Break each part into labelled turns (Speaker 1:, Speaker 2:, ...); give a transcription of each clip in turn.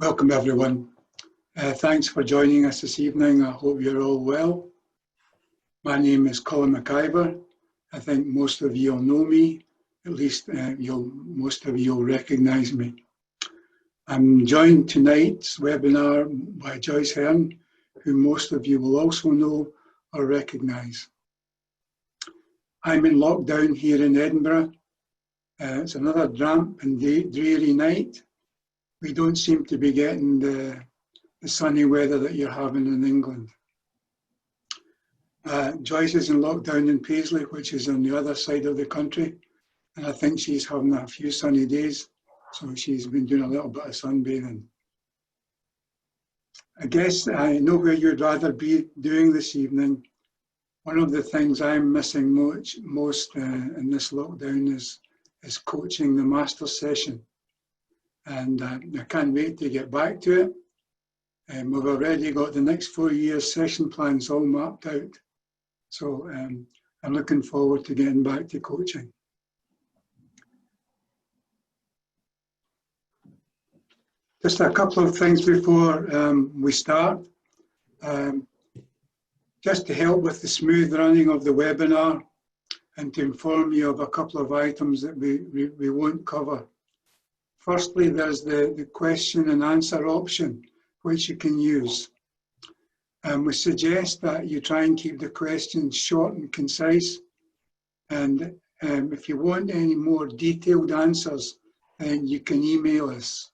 Speaker 1: Welcome everyone. Thanks for joining us this evening. I hope you're all well. My name is Colin McIver. I think most of you will know me, at least most of you will recognise me. I'm joined tonight's webinar by Joyce Hearn, who most of you will also know or recognise. I'm in lockdown here in Edinburgh. It's another damp and dreary night. We don't seem to be getting the sunny weather that you're having in England. Joyce is in lockdown in Paisley, which is on the other side of the country, and I think she's having a few sunny days, so she's been doing a little bit of sunbathing. I guess I know where you'd rather be doing this evening. One of the things I'm missing most in this lockdown is coaching the master's session. And I can't wait to get back to it. We've already got the next 4 years session plans all mapped out. So I'm looking forward to getting back to coaching. Just a couple of things before we start. Just to help with the smooth running of the webinar and to inform you of a couple of items that we won't cover. Firstly, there's the question and answer option, which you can use. We suggest that you try and keep the questions short and concise. And if you want any more detailed answers, then you can email us.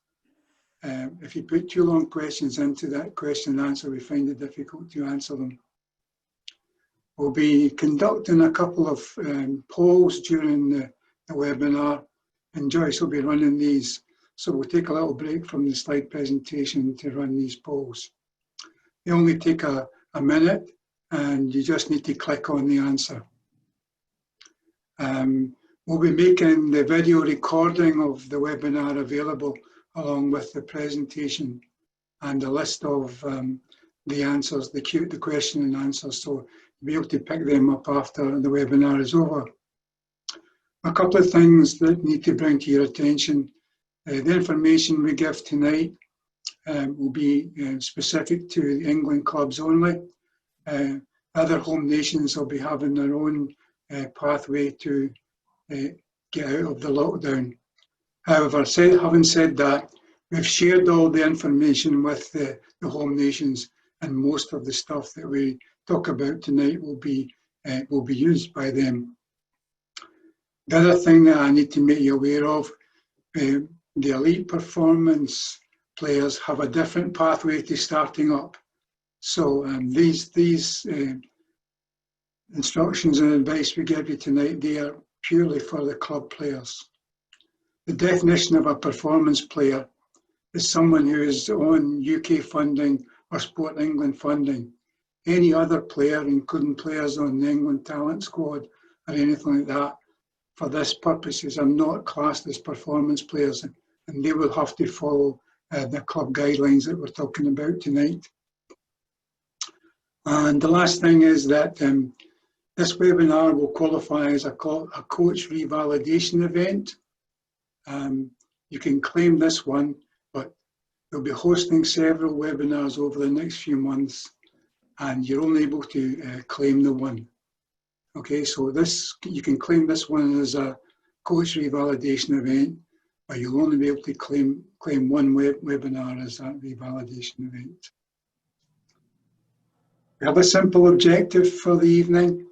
Speaker 1: If you put too long questions into that question and answer, we find it difficult to answer them. We'll be conducting a couple of polls during the webinar, and Joyce will be running these. So we'll take a little break from the slide presentation to run these polls. They only take a minute, and you just need to click on the answer. We'll be making the video recording of the webinar available along with the presentation and a list of the answers, the question and answers, so you'll be able to pick them up after the webinar is over. A couple of things that need to bring to your attention. The information we give tonight will be specific to the England clubs only. Other home nations will be having their own pathway to get out of the lockdown. However, having said that, we've shared all the information with the home nations, and most of the stuff that we talk about tonight will be used by them. The other thing that I need to make you aware of, the elite performance players have a different pathway to starting up. So these instructions and advice we give you tonight, they are purely for the club players. The definition of a performance player is someone who is on UK funding or Sport England funding. Any other player, including players on the England talent squad or anything like that, for this purposes are not classed as performance players, and they will have to follow the club guidelines that we're talking about tonight. And the last thing is that this webinar will qualify as a coach revalidation event. You can claim this one, but we'll be hosting several webinars over the next few months, and you're only able to claim the one. Okay, so you can claim this one as a coach revalidation event, but you'll only be able to claim one webinar as a revalidation event. We have a simple objective for the evening,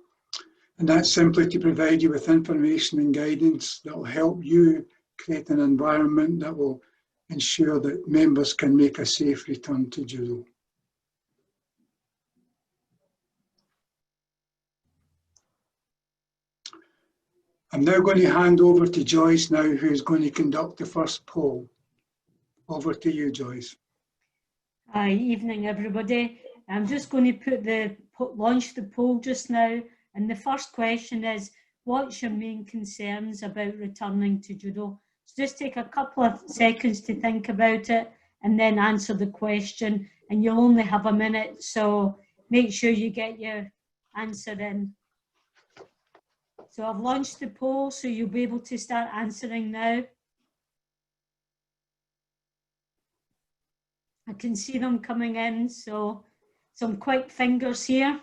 Speaker 1: and that's simply to provide you with information and guidance that will help you create an environment that will ensure that members can make a safe return to judo. I'm now going to hand over to Joyce now, who's going to conduct the first poll. Over to you, Joyce.
Speaker 2: Hi, evening everybody. I'm just going to launch the poll just now, and the first question is, what's your main concerns about returning to judo? So just take a couple of seconds to think about it and then answer the question, and you'll only have a minute, so make sure you get your answer in. So I've launched the poll, so you'll be able to start answering now. I can see them coming in, so some quick fingers here.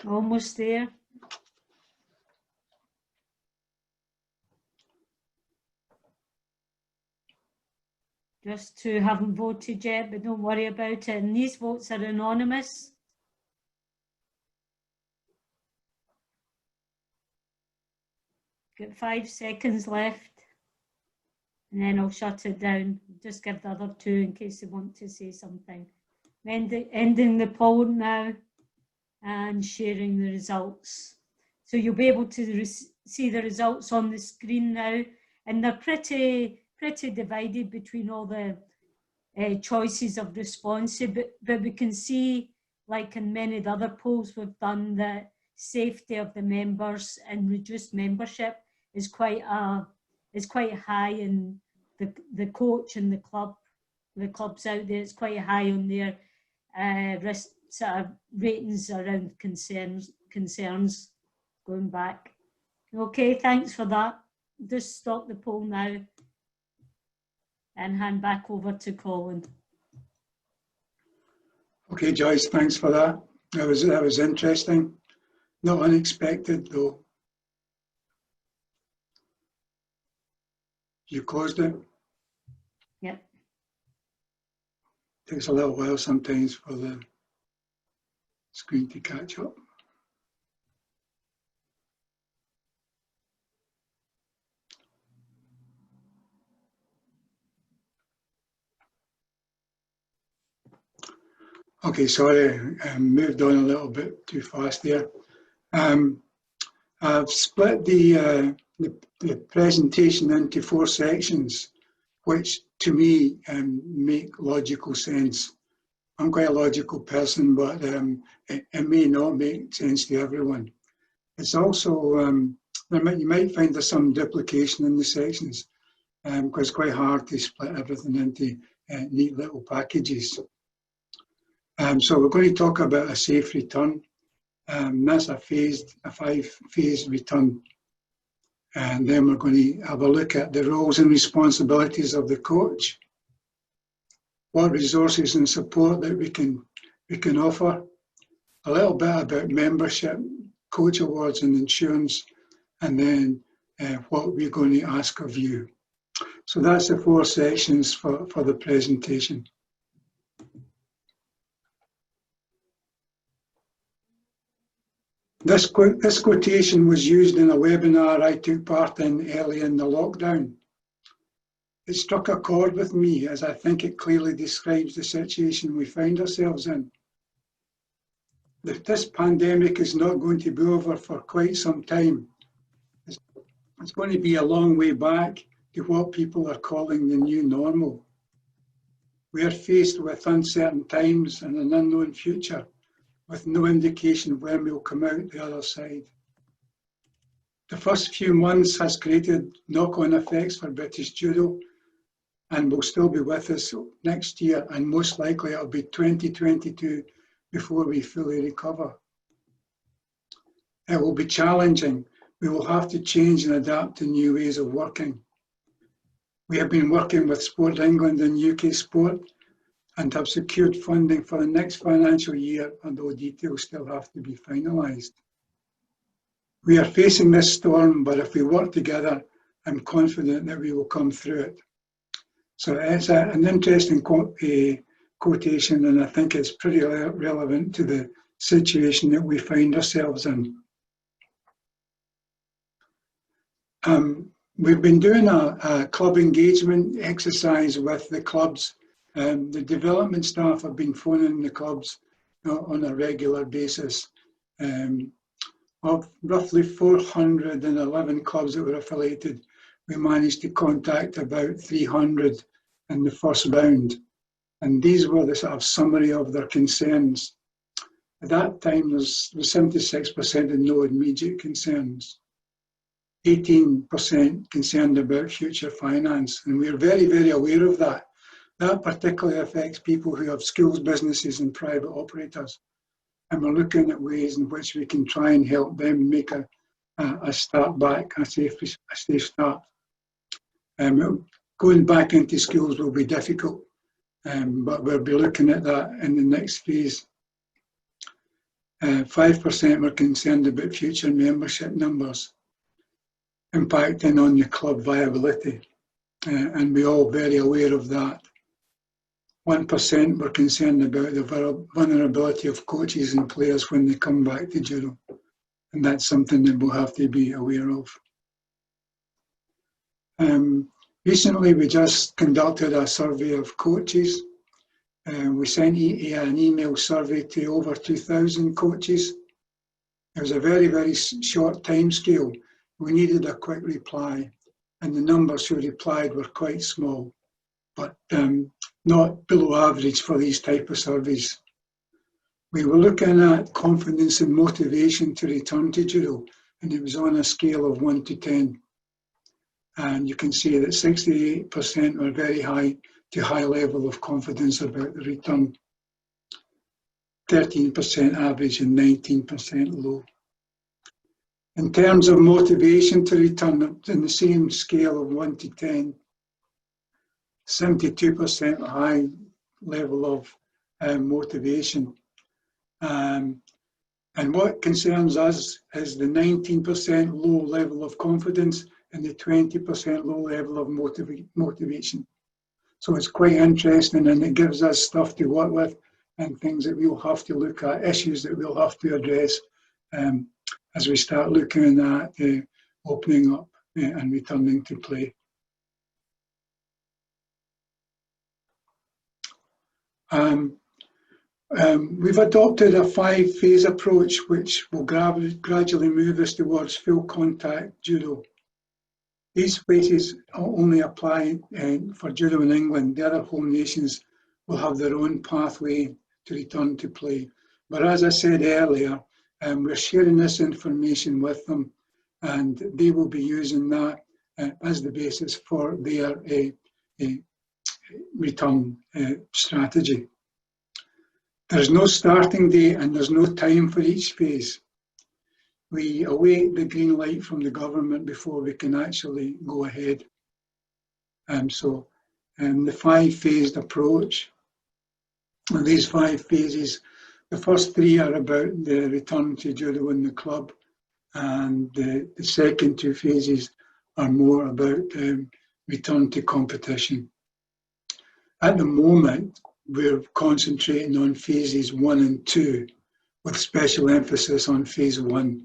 Speaker 2: Almost there. Just two haven't voted yet, but don't worry about it. And these votes are anonymous. Got 5 seconds left. And then I'll shut it down. Just give the other two in case they want to say something. Ending the poll now and sharing the results. So you'll be able to see the results on the screen now. And they're pretty divided between all the choices of response, but we can see, like in many of the other polls we've done, that safety of the members and reduced membership is quite high in the coach and the clubs out there. It's quite high on their sort of ratings around concerns going back. Okay, thanks for that. Just stop the poll now and hand back over to Colin.
Speaker 1: Okay, Joyce, thanks for that. That was interesting. Not unexpected, though. You closed it?
Speaker 2: Yep.
Speaker 1: Takes a little while sometimes for the screen to catch up. Okay, sorry, I moved on a little bit too fast there. I've split the presentation into 4 sections, which to me make logical sense. I'm quite a logical person, but it may not make sense to everyone. It's also, you might find there's some duplication in the sections, because it's quite hard to split everything into neat little packages. So we're going to talk about a safe return. That's a 5-phase return. And then we're going to have a look at the roles and responsibilities of the coach, what resources and support that we can offer, a little bit about membership, coach awards and insurance, and then what we're going to ask of you. So that's the 4 sections for the presentation. This quotation was used in a webinar I took part in early in the lockdown. It struck a chord with me as I think it clearly describes the situation we find ourselves in. This pandemic is not going to be over for quite some time. It's going to be a long way back to what people are calling the new normal. We are faced with uncertain times and an unknown future, with no indication of when we'll come out the other side. The first few months has created knock-on effects for British Judo and will still be with us next year, and most likely it'll be 2022 before we fully recover. It will be challenging. We will have to change and adapt to new ways of working. We have been working with Sport England and UK Sport and have secured funding for the next financial year, although details still have to be finalised. We are facing this storm, but if we work together, I'm confident that we will come through it. So it's an interesting quotation, and I think it's pretty relevant to the situation that we find ourselves in. We've been doing a club engagement exercise with the clubs. The development staff have been phoning the clubs on a regular basis. Of roughly 411 clubs that were affiliated, we managed to contact about 300 in the first round. And these were the sort of summary of their concerns. At that time, there was 76% of no immediate concerns. 18% concerned about future finance, and we're very, very aware of that. That particularly affects people who have schools, businesses and private operators. And we're looking at ways in which we can try and help them make a start back, a safe start. Going back into schools will be difficult, but we'll be looking at that in the next phase. 5% were concerned about future membership numbers impacting on your club viability, and we're all very aware of that. 1% were concerned about the vulnerability of coaches and players when they come back to judo, and that's something that we'll have to be aware of. Recently, we just conducted a survey of coaches. We sent an email survey to over 2,000 coaches. It was a very, very short time scale. We needed a quick reply, and the numbers who replied were quite small, but not below average for these type of surveys. We were looking at confidence and motivation to return to judo, and it was on a scale of 1 to 10. And you can see that 68% were very high to high level of confidence about the return, 13% average and 19% low. In terms of motivation to return, in the same scale of 1 to 10, 72% high level of motivation. And what concerns us is the 19% low level of confidence and the 20% low level of motivation. So it's quite interesting, and it gives us stuff to work with and things that we'll have to look at, issues that we'll have to address as we start looking at opening up and returning to play. We've adopted a 5-phase approach which will gradually move us towards full contact judo. These phases only apply for judo in England. The other home nations will have their own pathway to return to play. But as I said earlier, we're sharing this information with them, and they will be using that as the basis for their return strategy. There's no starting date and there's no time for each phase. We await the green light from the government before we can actually go ahead. The 5-phased approach, and these 5 phases, the first 3 are about the return to judo in the club, and the second 2 phases are more about return to competition. At the moment, we're concentrating on phases 1 and 2, with special emphasis on phase 1.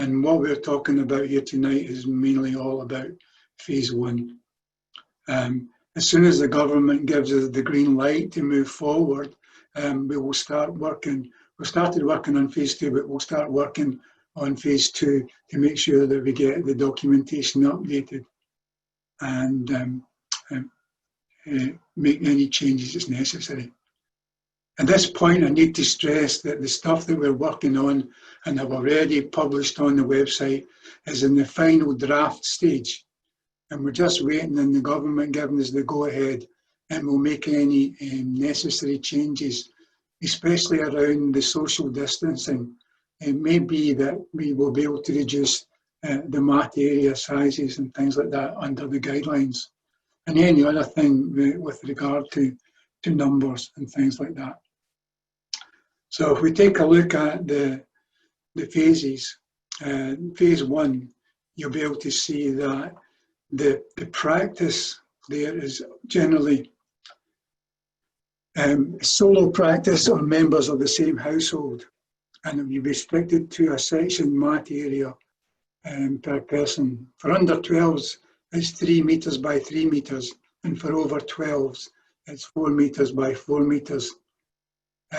Speaker 1: And what we're talking about here tonight is mainly all about phase 1. As soon as the government gives us the green light to move forward, we will start working. We started working on phase 2, but we'll start working on phase 2 to make sure that we get the documentation updated and make any changes as necessary. At this point, I need to stress that the stuff that we're working on and have already published on the website is in the final draft stage. And we're just waiting on the government giving us the go-ahead, and we'll make any necessary changes, especially around the social distancing. It may be that we will be able to reduce the mat area sizes and things like that under the guidelines, and any other thing with regard to numbers and things like that. So if we take a look at the phases, phase 1, you'll be able to see that the practice there is generally solo practice on members of the same household, and it will be restricted to a section mat area per person. For under 12s, it's 3 meters by 3 meters, and for over 12s, it's 4 meters by 4 meters.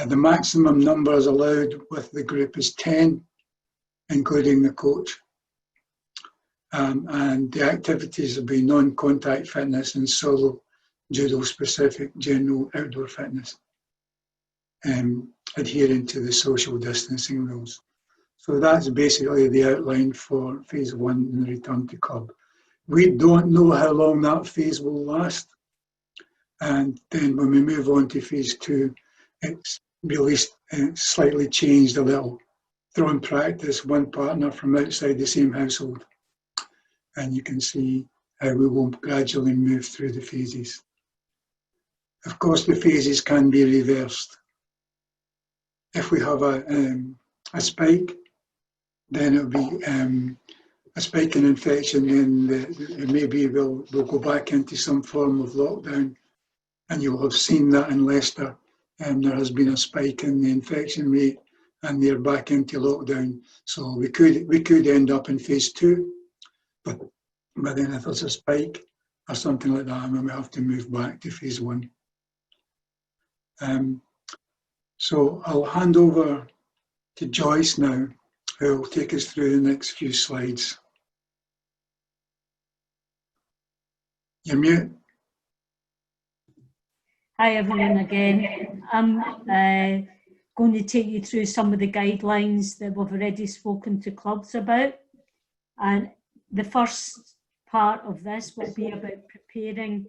Speaker 1: The maximum numbers allowed with the group is 10, including the coach. And the activities will be non-contact fitness and solo judo-specific general outdoor fitness, adhering to the social distancing rules. So that's basically the outline for phase 1 in the return to club. We don't know how long that phase will last. And then when we move on to phase 2, it's released and slightly changed a little. Throw in practice one partner from outside the same household. And you can see how we will gradually move through the phases. Of course, the phases can be reversed. If we have a spike, then it'll be a spike in infection, then maybe we'll go back into some form of lockdown. And you'll have seen that in Leicester. There has been a spike in the infection rate and they're back into lockdown. So we could end up in phase 2, but then if there's a spike or something like that, then we have to move back to phase 1. So I'll hand over to Joyce now, who will take us through the next few slides. You're mute.
Speaker 2: Hi everyone again. I'm going to take you through some of the guidelines that we've already spoken to clubs about. And the first part of this will be about preparing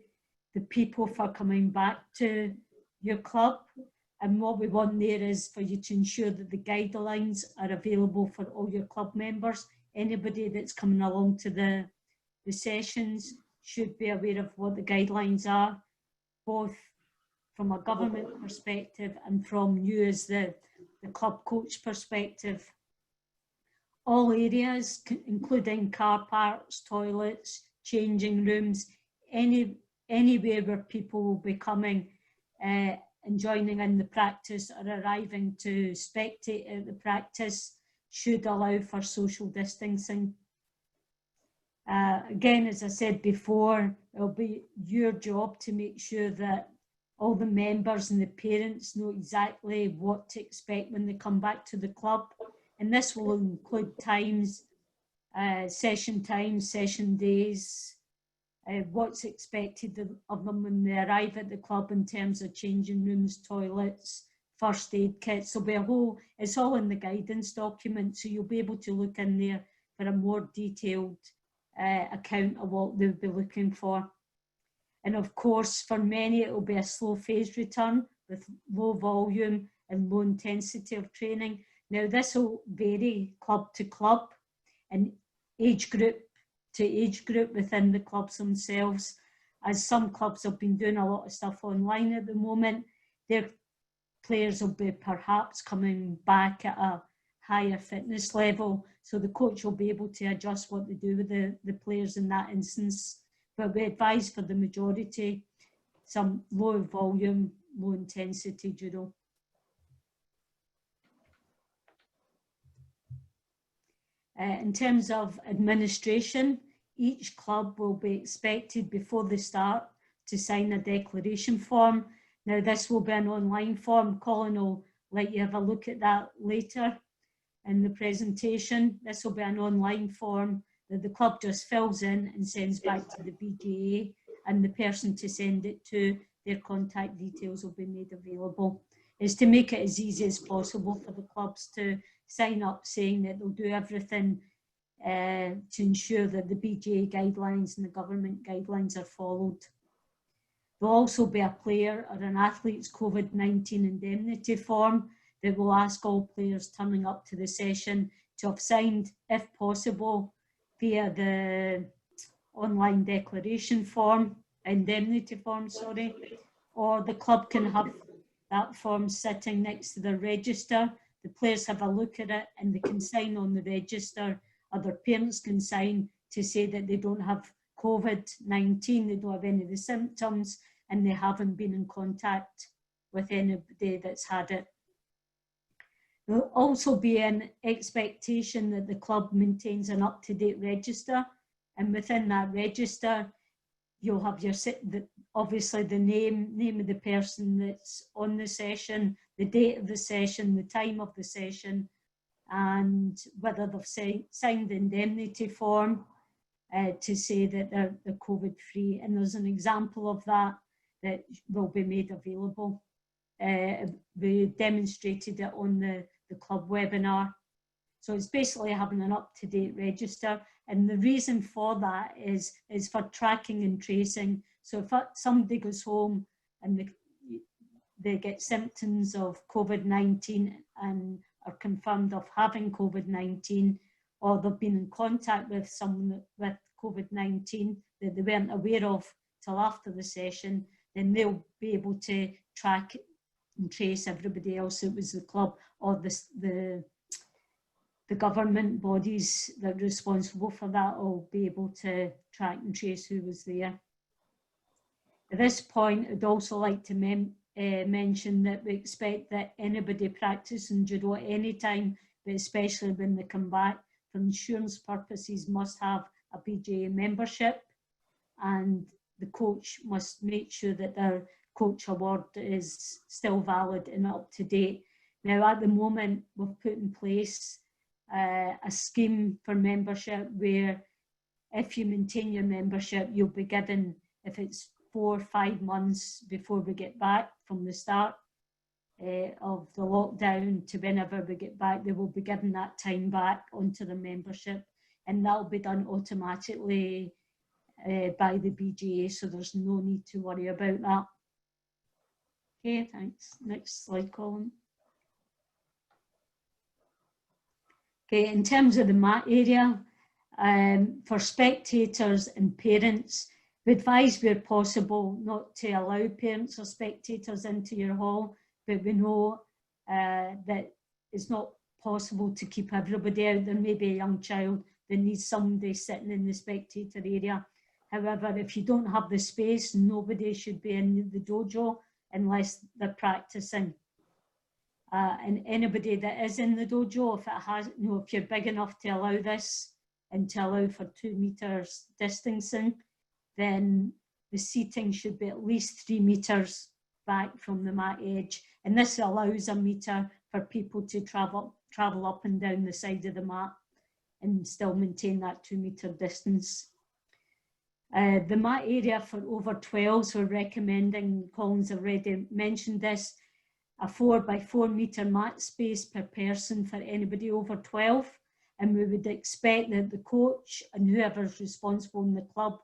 Speaker 2: the people for coming back to your club. And what we want there is for you to ensure that the guidelines are available for all your club members. Anybody that's coming along to the sessions should be aware of what the guidelines are, both from a government perspective and from you as the club coach perspective. All areas, including car parks, toilets, changing rooms, anywhere where people will be coming and joining in the practice or arriving to spectate at the practice, should allow for social distancing. Again, as I said before, it'll be your job to make sure that all the members and the parents know exactly what to expect when they come back to the club. And this will include times, session times, session days, what's expected of them when they arrive at the club in terms of changing rooms, toilets, first aid kits. There'll be it's all in the guidance document, so you'll be able to look in there for a more detailed account of what they'll be looking for. And of course, for many, it will be a slow phase return with low volume and low intensity of training. Now, this will vary club to club and age group to age group within the clubs themselves. As some clubs have been doing a lot of stuff online at the moment, their players will be perhaps coming back at a higher fitness level. So the coach will be able to adjust what they do with the players in that instance. But we advise for the majority some low volume, low intensity judo. In terms of administration, each club will be expected before they start to sign a declaration form. Now this will be an online form. Colin will let you have a look at that later in the presentation. This will be an online form that the club just fills in and sends back to the BJA, and the person to send it to, their contact details will be made available. It's to make it as easy as possible for the clubs to sign up saying that they'll do everything to ensure that the BJA guidelines and the government guidelines are followed. There'll also be a player or an athlete's COVID-19 indemnity form that will ask all players turning up to the session to have signed, if possible, via the online declaration form, indemnity form, sorry, or the club can have that form sitting next to the register. The players have a look at it and they can sign on the register, or their parents can sign to say that they don't have COVID-19, they don't have any of the symptoms, and they haven't been in contact with anybody that's had it. There'll also be an expectation that the club maintains an up-to-date register, and within that register you'll have your obviously the name of the person that's on the session, the date of the session, the time of the session, and whether they've signed the indemnity form to say that they're COVID-free. And there's an example of that will be made available. We demonstrated it on the club webinar. So it's basically having an up-to-date register. And the reason for that is for tracking and tracing. So if somebody goes home and they get symptoms of COVID-19 and are confirmed of having COVID-19, or they've been in contact with someone with COVID-19 that they weren't aware of till after the session, then they'll be able to track and trace everybody else that was the club or the government bodies that are responsible for that will be able to track and trace who was there. At this point, I'd also like to mention that we expect that anybody practicing judo at any time, but especially when they come back for insurance purposes, must have a BJA membership, and the coach must make sure that their coach award is still valid and up to date. Now, at the moment, we've put in place a scheme for membership where if you maintain your membership, you'll be given, if it's 4 or 5 months before we get back from the start of the lockdown to whenever we get back, they will be given that time back onto the membership, and that'll be done automatically by the BJA, so there's no need to worry about that. Okay, thanks. Next slide, Colin. Okay, in terms of the mat area, for spectators and parents, we advise where possible not to allow parents or spectators into your hall, but we know that it's not possible to keep everybody out. There may be a young child that needs somebody sitting in the spectator area. However, if you don't have the space, nobody should be in the dojo unless they're practicing. And anybody that is in the dojo, if it has, if you're big enough to allow this and to allow for 2 meters distancing, then the seating should be at least 3 meters back from the mat edge. And this allows a meter for people to travel up and down the side of the mat and still maintain that 2 meter distance. The mat area for over 12s, we're recommending, Colin's already mentioned this, a 4 by 4 meter mat space per person for anybody over 12. And we would expect that the coach and whoever's responsible in the club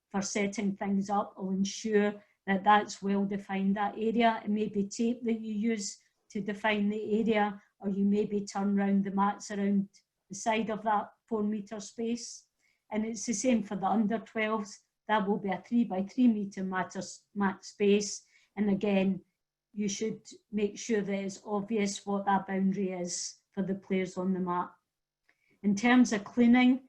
Speaker 2: for setting things up will ensure that that's well defined, that area. It may be tape that you use to define the area, or you maybe turn around the mats around the side of that 4 meter space. And it's the same for the under 12s. That will be a 3 by 3 meter mat space. And again, you should make sure that it's obvious what that boundary is for the players on the mat. In terms of cleaning,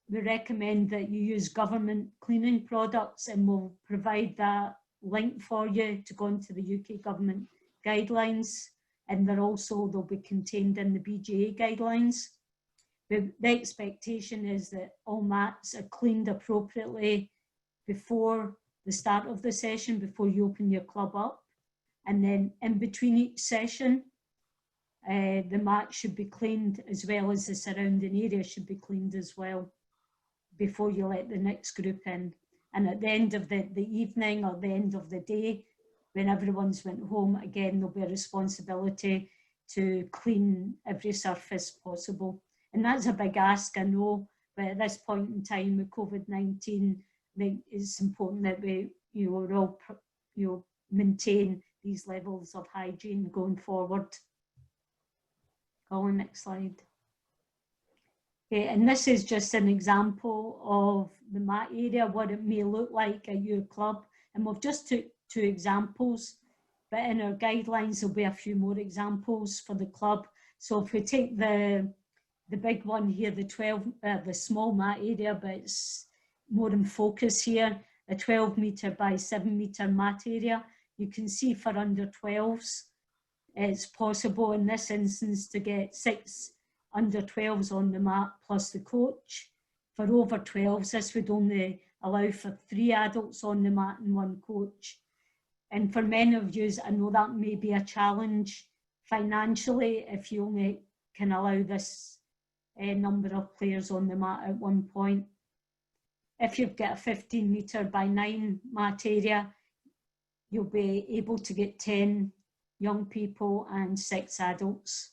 Speaker 2: we recommend that you use government cleaning products, and we'll provide that link for you to go into the UK government guidelines, and they'll be contained in the BJA guidelines. The expectation is that all mats are cleaned appropriately before the start of the session, before you open your club up. And then in between each session, the mat should be cleaned, as well as the surrounding area should be cleaned as well before you let the next group in. And at the end of the evening or the end of the day, when everyone's went home, again, there'll be a responsibility to clean every surface possible. And that's a big ask, I know, but at this point in time with COVID-19, I think it's important that we all maintain these levels of hygiene going forward. Colin, next slide. Okay, and this is just an example of the mat area, what it may look like at your club. And we've just took 2 examples, but in our guidelines, there'll be a few more examples for the club. So if we take the big one here, the small mat area, but it's more in focus here, a 12 meter by 7 meter mat area. You can see for under 12s, it's possible in this instance to get 6 under 12s on the mat plus the coach. For over 12s, this would only allow for 3 adults on the mat and 1 coach. And for many of you, I know that may be a challenge financially if you only can allow this number of players on the mat at one point. If you've got a 15 meter by 9 mat area, you'll be able to get 10 young people and 6 adults.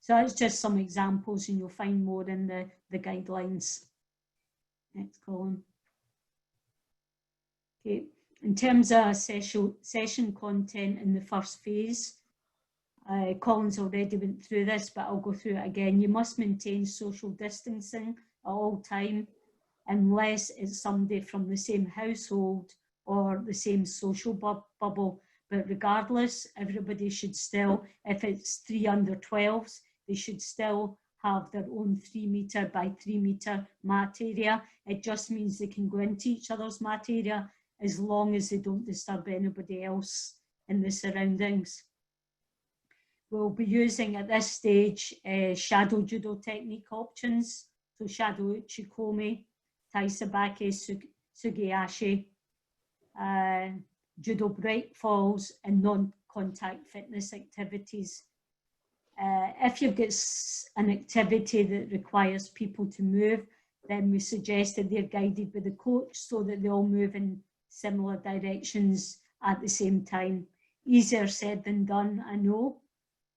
Speaker 2: So that's just some examples, and you'll find more in the guidelines. Next column. Okay. In terms of session content in the first phase, Colin's already went through this, but I'll go through it again. You must maintain social distancing at all time, unless it's somebody from the same household or the same social bubble. But regardless, everybody should still, if it's 3 under 12s, they should still have their own 3 metre by 3 metre mat area. It just means they can go into each other's mat area as long as they don't disturb anybody else in the surroundings. We'll be using at this stage shadow judo technique options, so shadow uchikomi, taisabake, sugiashi, judo break falls, and non-contact fitness activities. If you've got an activity that requires people to move, then we suggest that they're guided by the coach so that they all move in similar directions at the same time. Easier said than done, I know,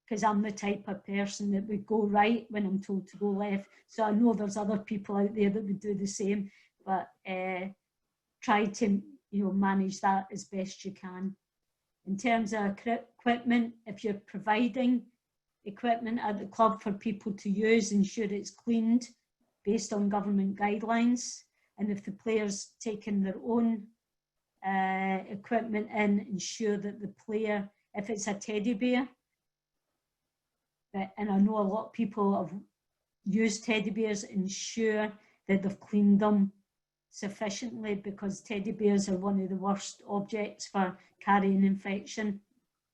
Speaker 2: because I'm the type of person that would go right when I'm told to go left. So I know there's other people out there that would do the same, but try to manage that as best you can. In terms of equipment, if you're providing equipment at the club for people to use, ensure it's cleaned based on government guidelines. And if the player's taking their own equipment in, ensure that the player, if it's a teddy bear, and I know a lot of people have used teddy bears, ensure that they've cleaned them sufficiently, because teddy bears are one of the worst objects for carrying infection,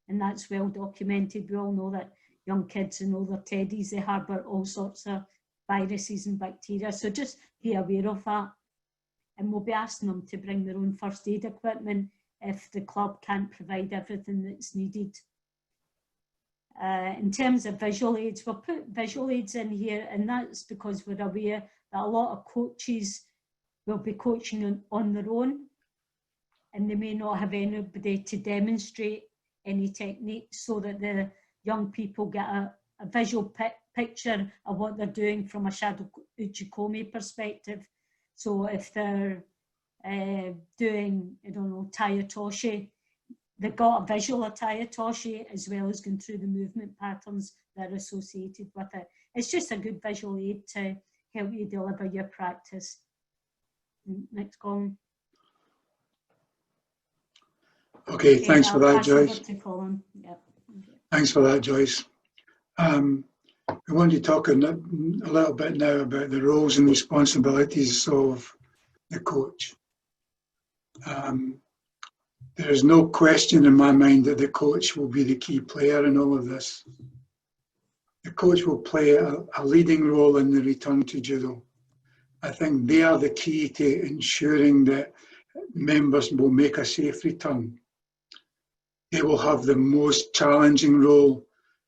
Speaker 2: and that's well documented. We all know that young kids and all their teddies, they harbour all sorts of viruses and bacteria, so just be aware of that. And we'll be asking them to bring their own first aid equipment if the club can't provide everything that's needed. In terms of visual aids, we'll put visual aids in here, and that's because we're aware that a lot of coaches will be coaching on their own, and they may not have anybody to demonstrate any techniques, so that the young people get a visual picture of what they're doing from a shadow uchikomi perspective. So if they're doing, I don't know, taiyatoshi, they've got a visual of taiyatoshi as well as going through the movement patterns that are associated with it. It's just a good visual aid to help you deliver your practice. Next column.
Speaker 1: Okay, thanks for that, Joyce.
Speaker 2: Yep. Okay.
Speaker 1: Thanks for that, Joyce. We want to talk a little bit now about the roles and responsibilities of the coach. There is no question in my mind that the coach will be the key player in all of this. The coach will play a leading role in the return to judo. I think they are the key to ensuring that members will make a safe return. They will have the most challenging role,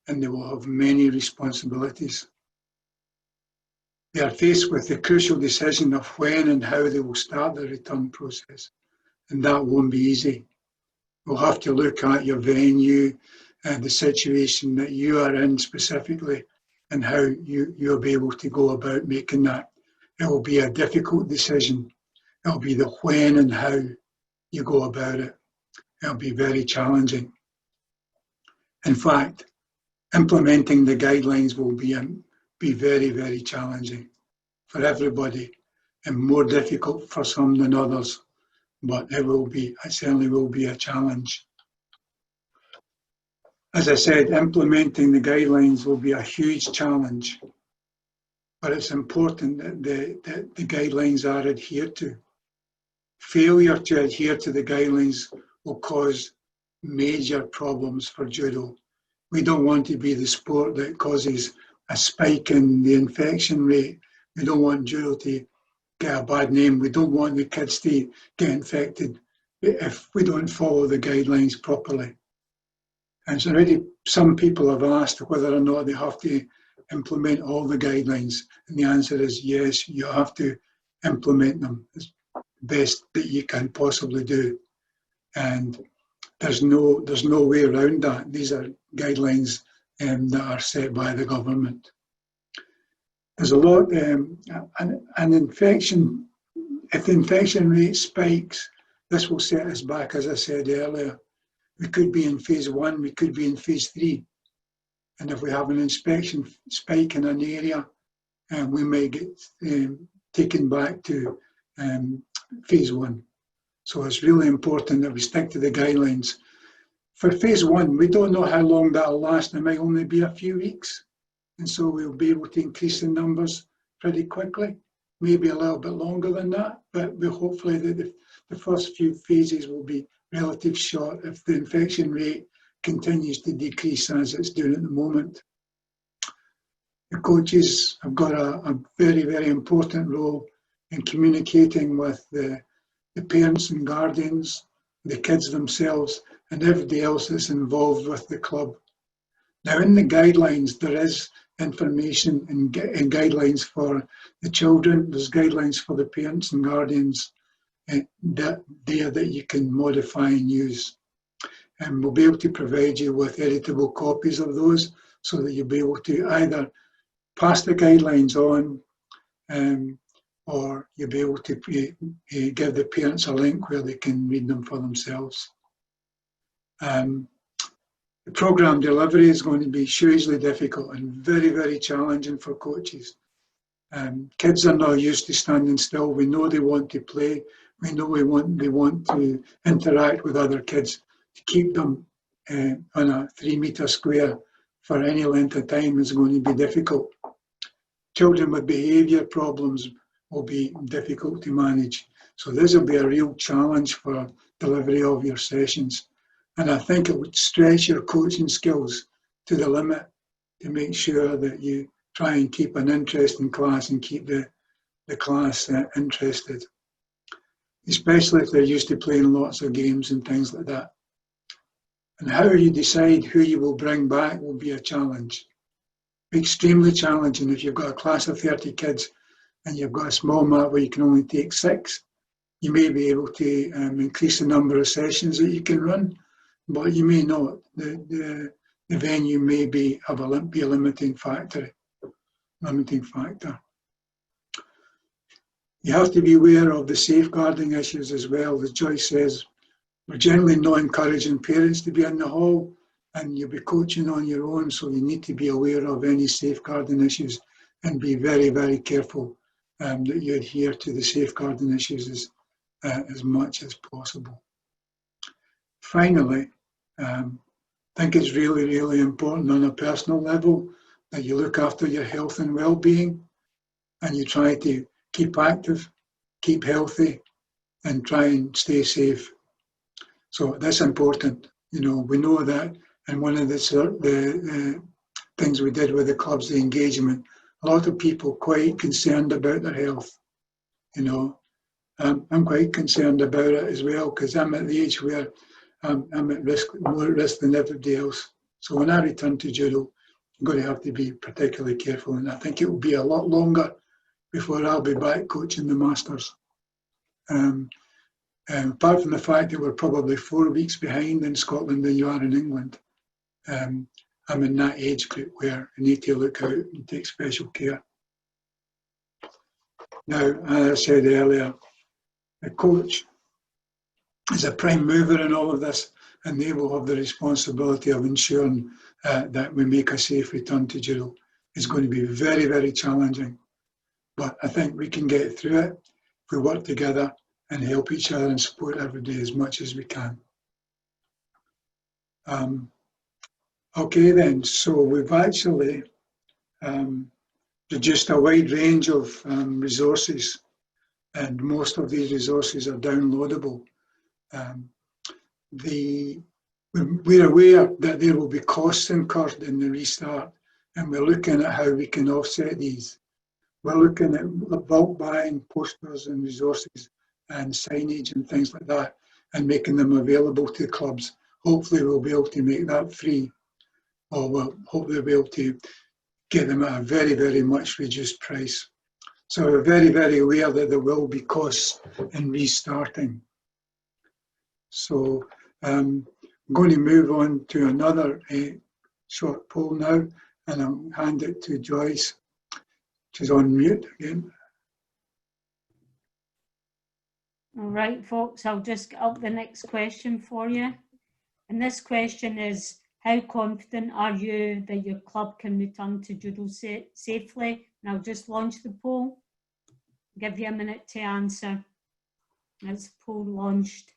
Speaker 1: and they will have many responsibilities. They are faced with the crucial decision of when and how they will start the return process, and that won't be easy. You'll have to look at your venue and the situation that you are in specifically, and how you'll be able to go about making that. It will be a difficult decision. It'll be the when and how you go about it. It'll be very challenging. In fact, implementing the guidelines will be very, very challenging for everybody, and more difficult for some than others, but it certainly will be a challenge. As I said, implementing the guidelines will be a huge challenge, but it's important that the guidelines are adhered to. Failure to adhere to the guidelines will cause major problems for judo. We don't want to be the sport that causes a spike in the infection rate. We don't want judo to get a bad name. We don't want the kids to get infected if we don't follow the guidelines properly. And so already some people have asked whether or not they have to implement all the guidelines. And the answer is yes, you have to implement them as best that you can possibly do. And there's no way around that. These are guidelines that are set by the government. There's a lot, an infection, if the infection rate spikes, this will set us back, as I said earlier. We could be in phase 1, we could be in phase 3. And if we have an infection spike in an area, we may get taken back to phase 1. So it's really important that we stick to the guidelines. For phase 1, we don't know how long that'll last. It might only be a few weeks. And so we'll be able to increase the numbers pretty quickly, maybe a little bit longer than that, but we hopefully that the first few phases will be relatively short if the infection rate continues to decrease as it's doing at the moment. The coaches have got a very, very important role in communicating with the parents and guardians, the kids themselves, and everybody else that's involved with the club. Now, in the guidelines, there is information and guidelines for the children. There's guidelines for the parents and guardians that you can modify and use. And we'll be able to provide you with editable copies of those so that you'll be able to either pass the guidelines on or you'll be able to give the parents a link where they can read them for themselves. The programme delivery is going to be hugely difficult and very, very challenging for coaches. Kids are not used to standing still. We know they want to play. We know they want to interact with other kids. To keep them on a 3-metre square for any length of time is going to be difficult. Children with behaviour problems will be difficult to manage. So this will be a real challenge for delivery of your sessions. And I think it would stretch your coaching skills to the limit to make sure that you try and keep an interest in class and keep the class interested, especially if they're used to playing lots of games and things like that. And how you decide who you will bring back will be a challenge. Extremely challenging if you've got a class of 30 kids and you've got a small mat where you can only take 6. You may be able to increase the number of sessions that you can run, but you may not. The venue may be a limiting factor. You have to be aware of the safeguarding issues as well. As Joyce says, we're generally not encouraging parents to be in the hall, and you'll be coaching on your own, so you need to be aware of any safeguarding issues and be very, very careful that you adhere to the safeguarding issues as much as possible. Finally, I think it's really, really important on a personal level that you look after your health and well-being and you try to keep active, keep healthy, and try and stay safe. So that's important. You know, we know that, and one of the things we did with the clubs, the engagement, a lot of people quite concerned about their health. You know, I'm quite concerned about it as well because I'm at the age where I'm at risk, more at risk than everybody else. So when I return to judo, I'm going to have to be particularly careful, and I think it will be a lot longer before I'll be back coaching the masters. Apart from the fact that we're probably 4 weeks behind in Scotland than you are in England, I'm in that age group where you need to look out and take special care. Now, as I said earlier, the coach is a prime mover in all of this, and they will have the responsibility of ensuring that we make a safe return to judo. It's going to be very, very challenging, but I think we can get through it if we work together and help each other and support everybody as much as we can. Okay then, so we've actually produced a wide range of resources, and most of these resources are downloadable. We're aware that there will be costs incurred in the restart, and we're looking at how we can offset these. We're looking at bulk buying posters and resources and signage and things like that, and making them available to clubs. Hopefully we'll be able to make that free, or we'll hopefully be able to get them at a very, very much reduced price. So we're very, very aware that there will be costs in restarting. So I'm going to move on to another short poll now, and I'll hand it to Joyce. She's on mute again.
Speaker 2: All right, folks, I'll just get up the next question for you. And this question is, how confident are you that your club can return to judo safely? And I'll just launch the poll. Give you a minute to answer. It's poll launched.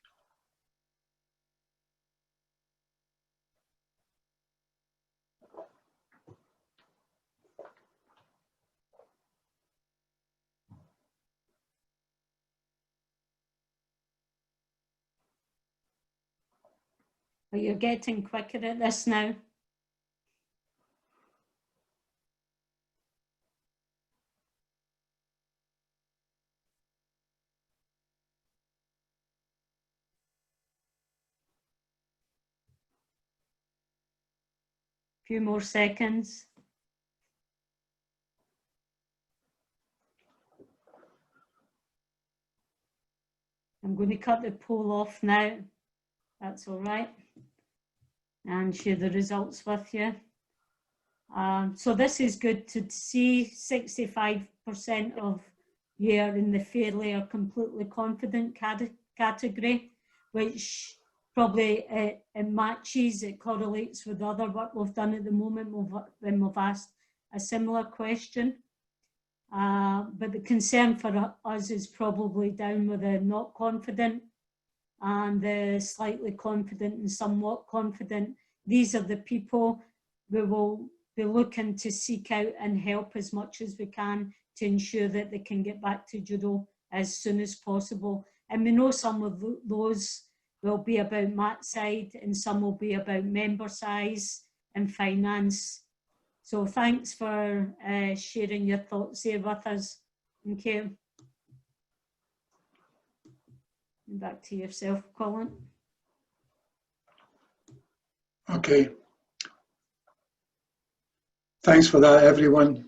Speaker 2: But you're getting quicker at this now. Few more seconds. I'm going to cut the poll off now. That's all right. And share the results with you. So this is good to see. 65% of you are in the fairly or completely confident category, which probably it matches, it correlates with other work we've done at the moment when we've asked a similar question. But the concern for us is probably down with the not confident and the slightly confident and somewhat confident. These are the people we will be looking to seek out and help as much as we can to ensure that they can get back to judo as soon as possible. And we know some of those will be about mat side and some will be about member size and finance. So thanks for sharing your thoughts here with us. Thank you. Back to yourself, Colin.
Speaker 1: Okay. Thanks for that, everyone.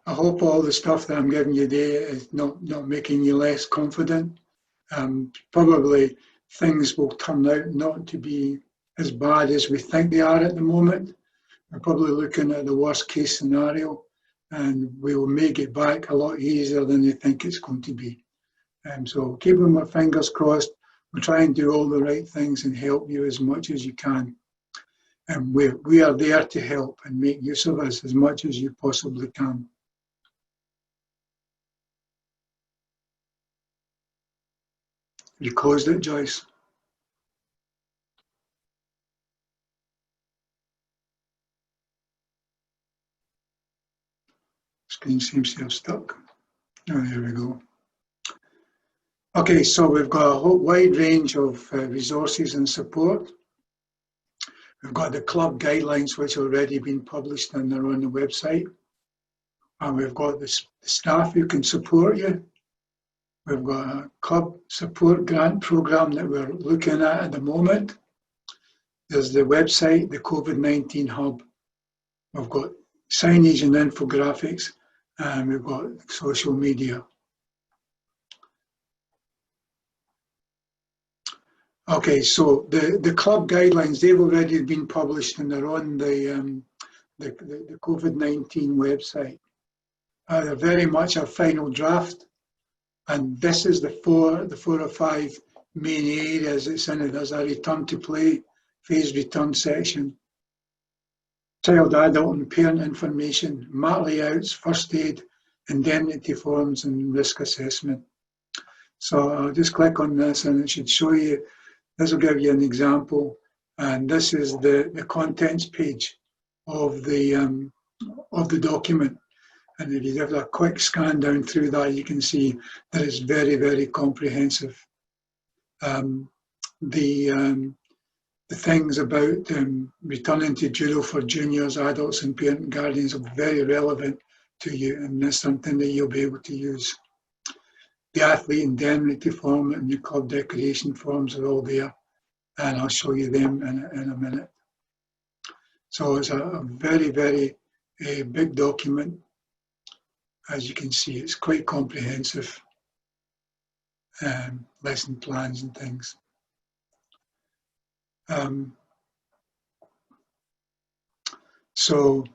Speaker 1: I hope all the stuff that I'm giving you today is not making you less confident. Probably things will turn out not to be as bad as we think they are at the moment. We're probably looking at the worst case scenario, and we will make it back a lot easier than you think it's going to be. So keeping my fingers crossed, we'll try and do all the right things and help you as much as you can. And we are there to help and make use of us as much as you possibly can. You closed it, Joyce? Screen seems to have stuck. Oh, there we go. Okay, so we've got a whole wide range of resources and support. We've got the club guidelines, which have already been published and they're on the website. And we've got the staff who can support you. We've got a club support grant program that we're looking at the moment. There's the website, the COVID-19 hub. We've got signage and infographics, and we've got social media. Okay, so the club guidelines, they've already been published and they're on the COVID-19 website. They're very much a final draft, and this is the four or five main areas it's in it. There's a return to play, phased return section, child, adult and parent information, mat layouts, first aid, indemnity forms and risk assessment. So I'll just click on this and it should show you. This will give you an example, and this is the contents page of the document. And if you have a quick scan down through that, you can see that it's very, very comprehensive. The things about returning to judo for juniors, adults, and parent and guardians are very relevant to you, and that's something that you'll be able to use. The athlete indemnity form and the club declaration forms are all there, and I'll show you them in a minute. So it's a very, very big document. As you can see, it's quite comprehensive, lesson plans and things. So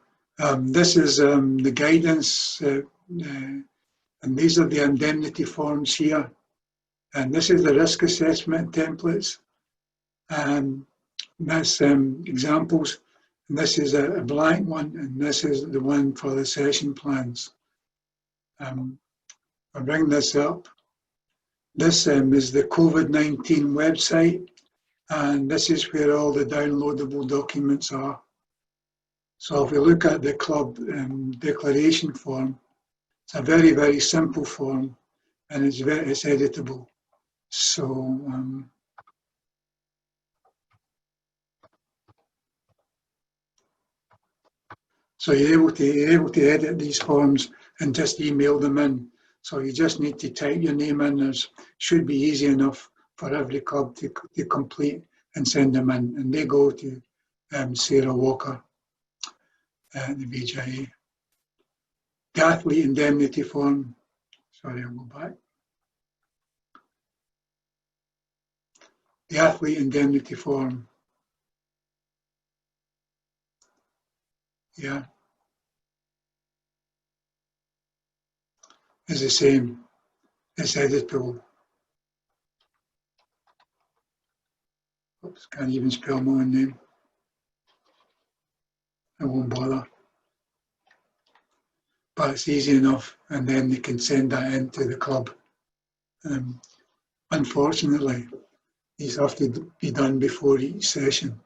Speaker 1: this is the guidance, and these are the indemnity forms here. And this is the risk assessment templates. That's examples. And this is a blank one, and this is the one for the session plans. I'll bring this up. This is the COVID-19 website, and this is where all the downloadable documents are. So if we look at the club declaration form, it's a very, very simple form, and it's editable. So so you're able to edit these forms and just email them in. So you just need to type your name in. It should be easy enough for every club to complete and send them in. And they go to Sarah Walker at the BJA. The athlete indemnity form, sorry, I'll go back. The athlete indemnity form, yeah, is the same. It's editable. Oops, can't even spell my own name. I won't bother. But it's easy enough, and then they can send that into the club. Unfortunately, these have to be done before each session.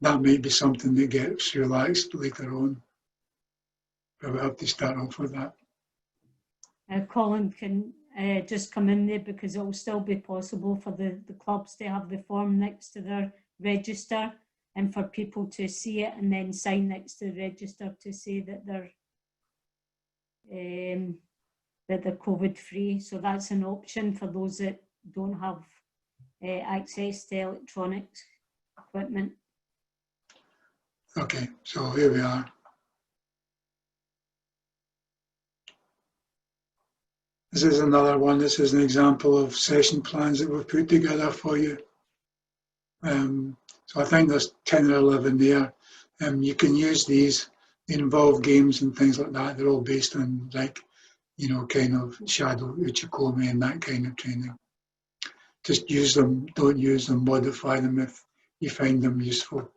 Speaker 1: That may be something that gets relaxed later on, but we have to start off with that.
Speaker 2: Colin can just come in there because it will still be possible for the clubs to have the form next to their register and for people to see it and then sign next to the register to say that they're COVID-free. So that's an option for those that don't have access to electronics equipment.
Speaker 1: Okay, so here we are. This is another one. This is an example of session plans that we've put together for you. So I think there's 10 or 11 there. You can use these. They involve games and things like that. They're all based on, like, you know, kind of shadow, uchikomi and that kind of training. Just use them, don't use them, modify them if you find them useful.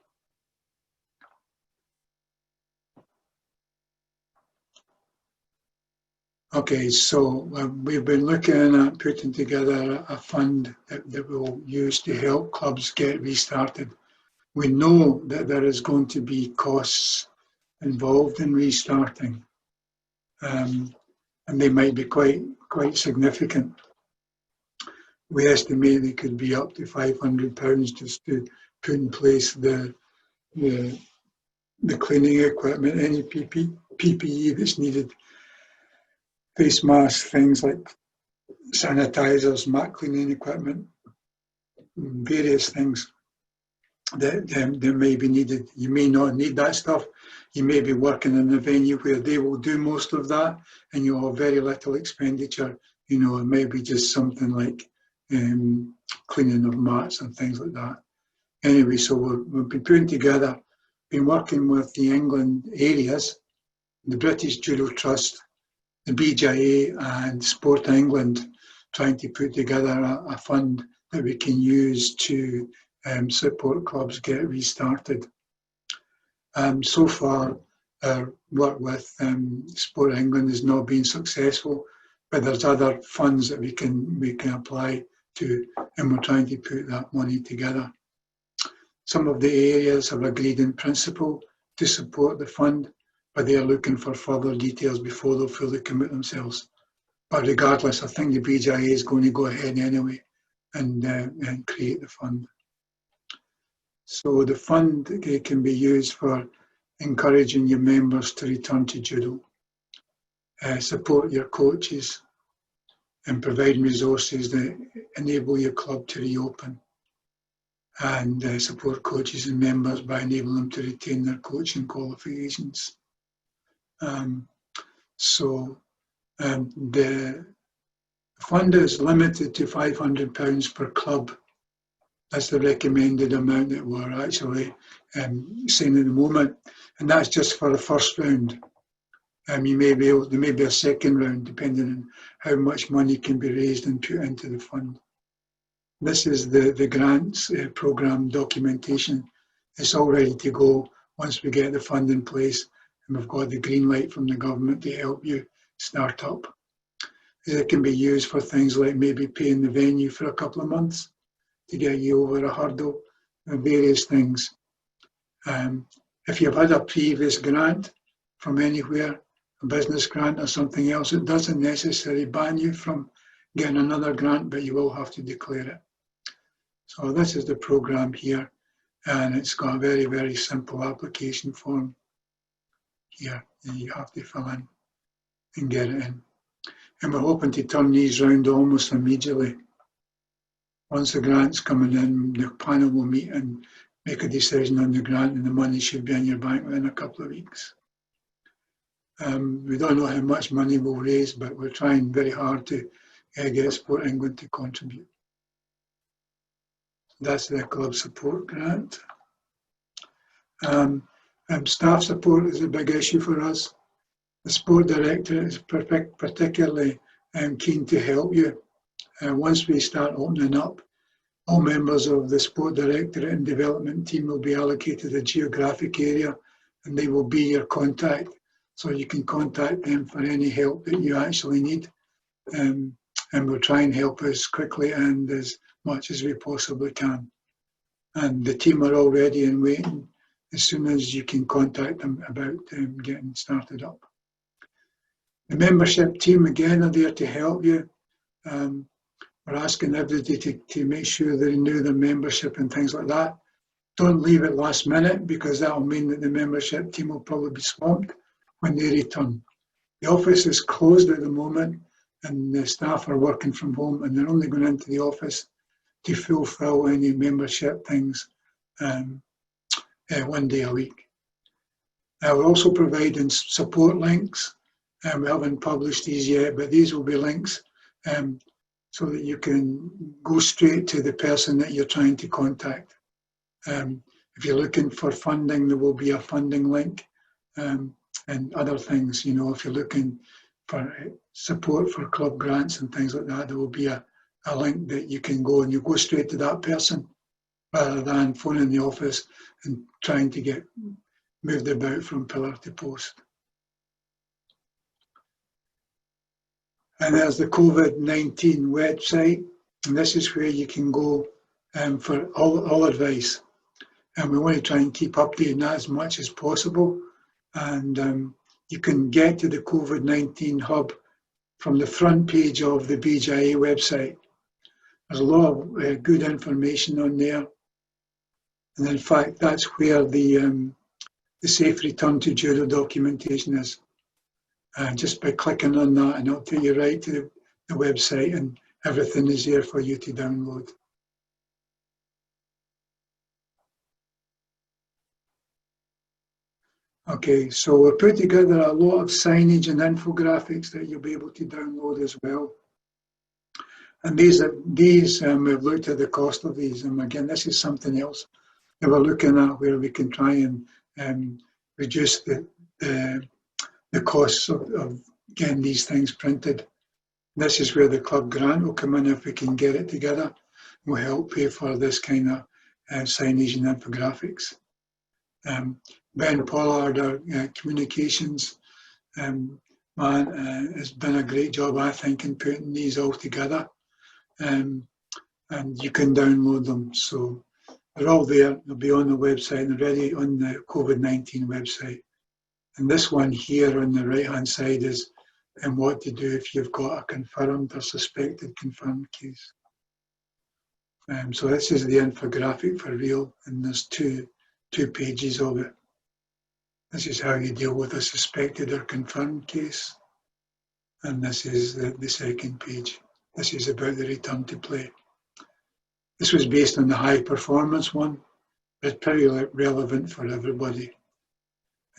Speaker 1: Okay, so we've been looking at putting together a fund that we'll use to help clubs get restarted. We know that there is going to be costs involved in restarting, and they might be quite significant. We estimate they could be up to £500 just to put in place the cleaning equipment, any PPE that's needed, face masks, things like sanitizers, mat cleaning equipment, various things that may be needed. You may not need that stuff. You may be working in a venue where they will do most of that and you'll have very little expenditure. You know, it may be just something like cleaning of mats and things like that. Anyway, so we've been putting together, been working with the England areas, the British Judo Trust, the BJA and Sport England, trying to put together a fund that we can use to support clubs get restarted. So far, our work with Sport England has not been successful, but there's other funds that we can apply to, and we're trying to put that money together. Some of the areas have agreed in principle to support the fund, but they are looking for further details before they'll fully commit themselves. But regardless, I think the BJA is going to go ahead anyway and create the fund. So the fund can be used for encouraging your members to return to judo, support your coaches, and provide resources that enable your club to reopen, and support coaches and members by enabling them to retain their coaching qualifications. The fund is limited to £500 per club, That's the recommended amount that we're actually saying at the moment, and that's just for the first round. There may be a second round depending on how much money can be raised and put into the fund. This is the grants programme documentation. It's all ready to go once we get the fund in place and we've got the green light from the government to help you start up. It can be used for things like maybe paying the venue for a couple of months to get you over a hurdle and various things. If you've had a previous grant from anywhere, a business grant or something else, it doesn't necessarily ban you from getting another grant, but you will have to declare it. So this is the programme here, and it's got a very, very simple application form here that you have to fill in and get it in. And we're hoping to turn these round almost immediately. Once the grant's coming in, the panel will meet and make a decision on the grant, and the money should be in your bank within a couple of weeks. We don't know how much money we'll raise, but we're trying very hard to get Sport England to contribute. That's the club support grant. Staff support is a big issue for us. The sport director is particularly keen to help you. Once we start opening up, all members of the sport directorate and development team will be allocated a geographic area, and they will be your contact. So you can contact them for any help that you actually need. And we'll try and help as quickly and as much as we possibly can. And the team are all ready and waiting as soon as you can contact them about getting started up. The membership team, again, are there to help you. We're asking everybody to make sure they renew their membership and things like that. Don't leave it last minute, because that will mean that the membership team will probably be swamped when they return. The office is closed at the moment and the staff are working from home, and they're only going into the office to fulfill any membership things 1 day a week. We're also providing support links, and we haven't published these yet, but these will be links so that you can go straight to the person that you're trying to contact. If you're looking for funding, there will be a funding link, and other things. You know, if you're looking for support for club grants and things like that, there will be a link that you can go, and you go straight to that person rather than phoning the office and trying to get moved about from pillar to post. And there's the COVID-19 website, and this is where you can go for all advice. And we want to try and keep updating that as much as possible. And you can get to the COVID-19 hub from the front page of the BJA website. There's a lot of good information on there. And in fact, that's where the Safe Return to Judo documentation is. Just by clicking on that, and it'll take you right to the website, and everything is there for you to download. Okay, so we've put together a lot of signage and infographics that you'll be able to download as well. And these we've looked at the cost of these, and again, this is something else that we're looking at, where we can try and reduce the costs of getting these things printed. This is where the club grant will come in if we can get it together. We'll help pay for this kind of signage and infographics. Ben Pollard, our communications man, has done a great job, I think, in putting these all together. And you can download them. So they're all there. They'll be on the website and already on the COVID-19 website. And this one here on the right-hand side is what to do if you've got a confirmed or suspected confirmed case. So this is the infographic for real, and there's two pages of it. This is how you deal with a suspected or confirmed case. And this is the second page. This is about the return to play. This was based on the high performance one, but it's pretty relevant for everybody.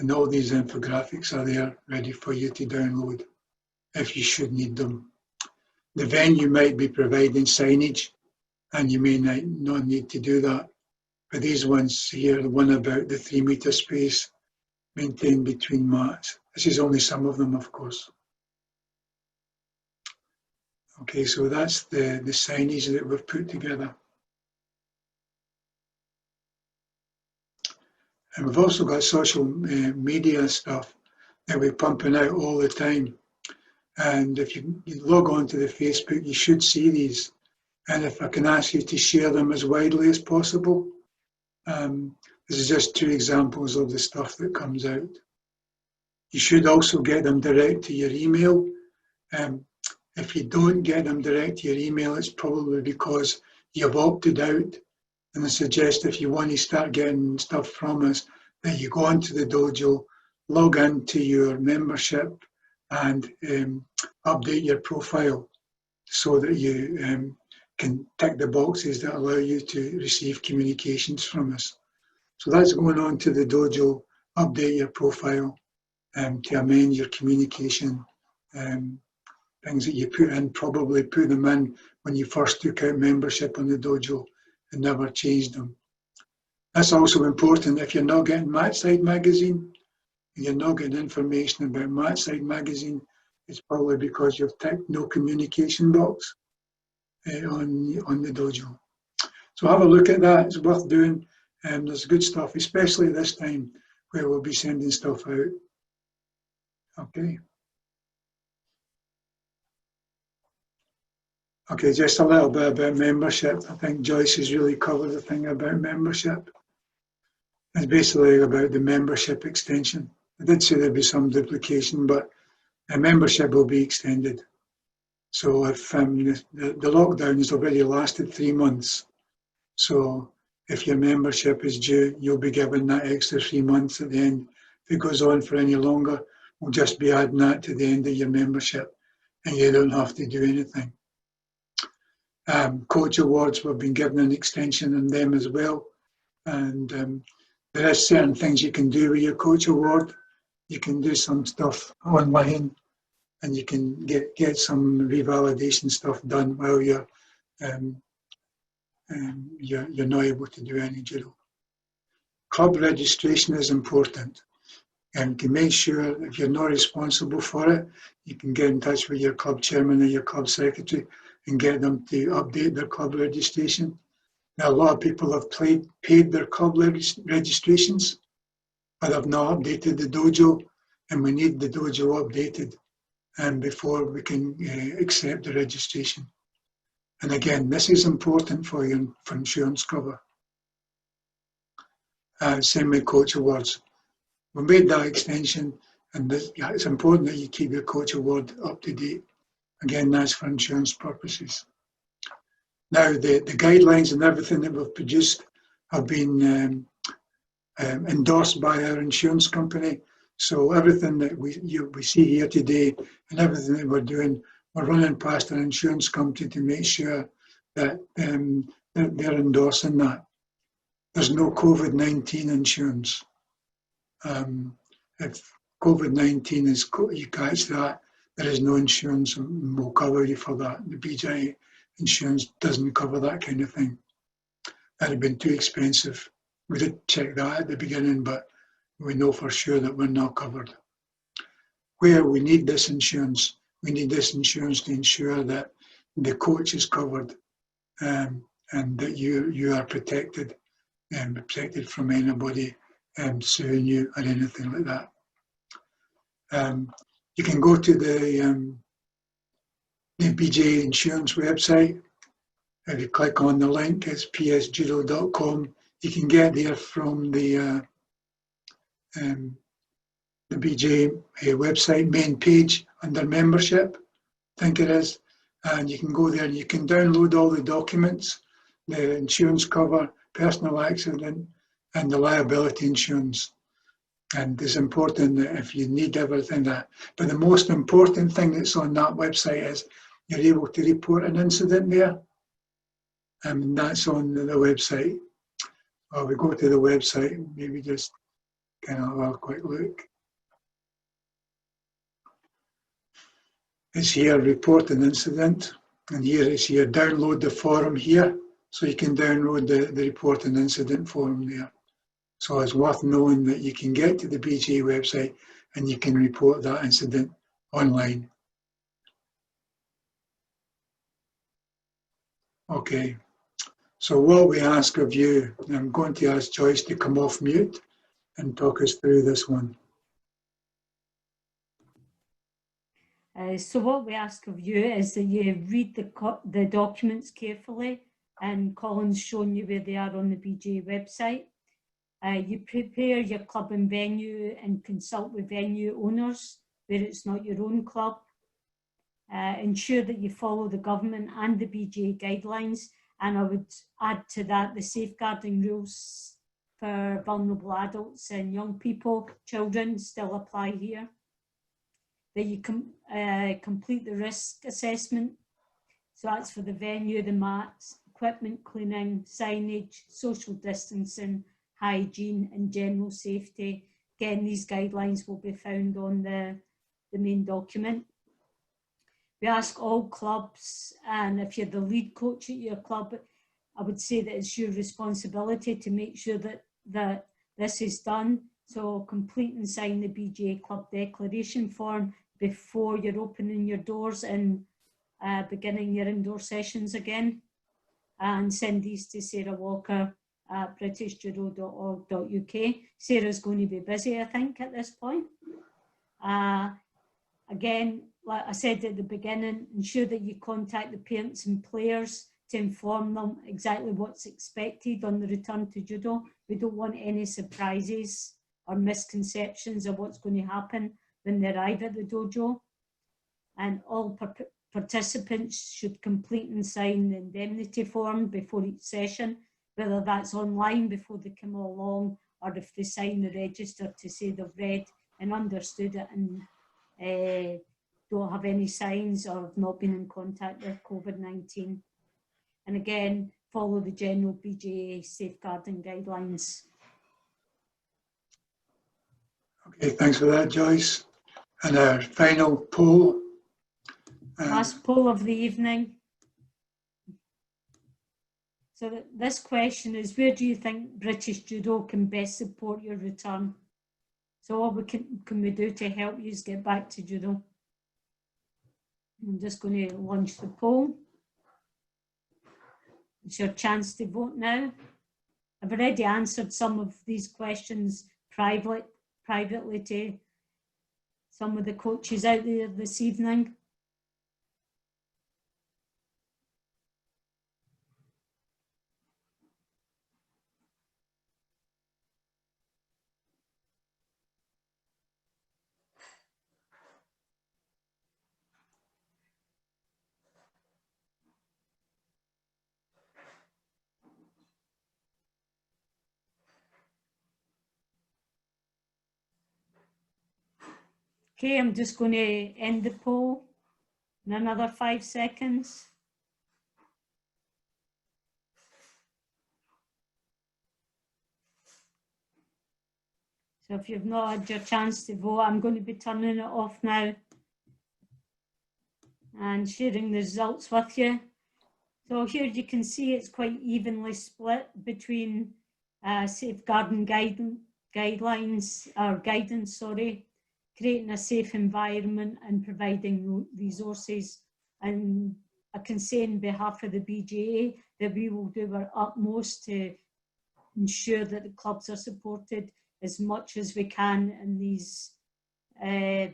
Speaker 1: And all these infographics are there ready for you to download if you should need them. The venue might be providing signage and you may not need to do that. But these ones here, the one about the 3 metre space maintained between mats. This is only some of them, of course. Okay, so that's the signage that we've put together. And we've also got social media stuff that we're pumping out all the time. And if you log on to the Facebook, you should see these. And if I can ask you to share them as widely as possible. This is just 2 examples of the stuff that comes out. You should also get them direct to your email. If you don't get them direct to your email, it's probably because you've opted out. And I suggest if you want to start getting stuff from us, that you go onto the dojo, log into your membership, and update your profile so that you can tick the boxes that allow you to receive communications from us. So that's going on to the dojo, update your profile to amend your communication. Things that you put in, probably put them in when you first took out membership on the dojo and never changed them. That's also important if you're not getting Matside magazine, and you're not getting information about Matside magazine, it's probably because you've ticked no communication box on the dojo. So have a look at that, it's worth doing. There's good stuff, especially this time where we'll be sending stuff out. Okay. Okay, just a little bit about membership. I think Joyce has really covered the thing about membership. It's basically about the membership extension. I did say there'd be some duplication, but a membership will be extended. So if the lockdown has already lasted 3 months, so if your membership is due, you'll be given that extra 3 months at the end. If it goes on for any longer, we'll just be adding that to the end of your membership, and you don't have to do anything. Coach awards, we've been given an extension on them as well. And there is certain things you can do with your coach award. You can do some stuff online, and you can get some revalidation stuff done while you're not able to do any judo. Club registration is important. And you can make sure if you're not responsible for it, you can get in touch with your club chairman or your club secretary and get them to update their club registration. Now, a lot of people have paid their club registrations, but have not updated the dojo, and we need the dojo updated before we can accept the registration. And again, this is important for you for insurance cover. Same with coach awards. We made that extension, and it's important that you keep your coach award up to date. Again, that's for insurance purposes. Now, the guidelines and everything that we've produced have been endorsed by our insurance company. So everything that we see here today and everything that we're doing, we're running past our insurance company to make sure that they're endorsing that. There's no COVID-19 insurance. If COVID-19 is, you catch that, there is no insurance and we'll cover you for that. The BJ insurance doesn't cover that kind of thing. That'd have been too expensive. We did check that at the beginning, but we know for sure that we're not covered. Where we need this insurance, we need this insurance to ensure that the coach is covered and that you are protected and protected from anybody suing you or anything like that. You can go to the BJ Insurance website. If you click on the link, it's psjudo.com. You can get there from the BJ website main page under membership, I think it is. And you can go there and you can download all the documents, the insurance cover, personal accident, and the liability insurance. And it's important that if you need everything that, but the most important thing that's on that website is you're able to report an incident there. And that's on the website. Or we go to the website, maybe just kind of have a quick look. It's here, report an incident. And here it's here, download the form here. So you can download the report and incident form there. So it's worth knowing that you can get to the BGA website and you can report that incident online. Okay, so what we ask of you, I'm going to ask Joyce to come off mute and talk us through this one.
Speaker 2: So what we ask of you is that you read the documents carefully, and Colin's shown you where they are on the BGA website. You prepare your club and venue and consult with venue owners where it's not your own club. Ensure that you follow the government and the BGA guidelines, and I would add to that the safeguarding rules for vulnerable adults and young people, children still apply here. That you complete the risk assessment. So that's for the venue, the mats, equipment cleaning, signage, social distancing, hygiene and general safety. Again, these guidelines will be found on the main document. We ask all clubs, and if you're the lead coach at your club, I would say that it's your responsibility to make sure that this is done. So complete and sign the BGA club declaration form before you're opening your doors and beginning your indoor sessions again. And send these to Sarah Walker at britishjudo.org.uk. Sarah's going to be busy, I think, at this point. Again, like I said at the beginning, ensure that you contact the parents and players to inform them exactly what's expected on the return to judo. We don't want any surprises or misconceptions of what's going to happen when they arrive at the dojo. And all participants should complete and sign the indemnity form before each session, whether that's online before they come along or if they sign the register to say they've read and understood it and don't have any signs or have not been in contact with COVID-19. And again, follow the general BGA safeguarding guidelines.
Speaker 1: Okay, thanks for that, Joyce. And our final poll.
Speaker 2: Last poll of the evening. So this question is, where do you think British Judo can best support your return? So what can we do to help you get back to judo? I'm just going to launch the poll. It's your chance to vote now. I've already answered some of these questions privately to some of the coaches out there this evening. Okay, I'm just going to end the poll in another 5 seconds. So if you've not had your chance to vote, I'm going to be turning it off now and sharing the results with you. So here you can see it's quite evenly split between safeguarding guidance, creating a safe environment and providing resources. And I can say on behalf of the BGA that we will do our utmost to ensure that the clubs are supported as much as we can in these,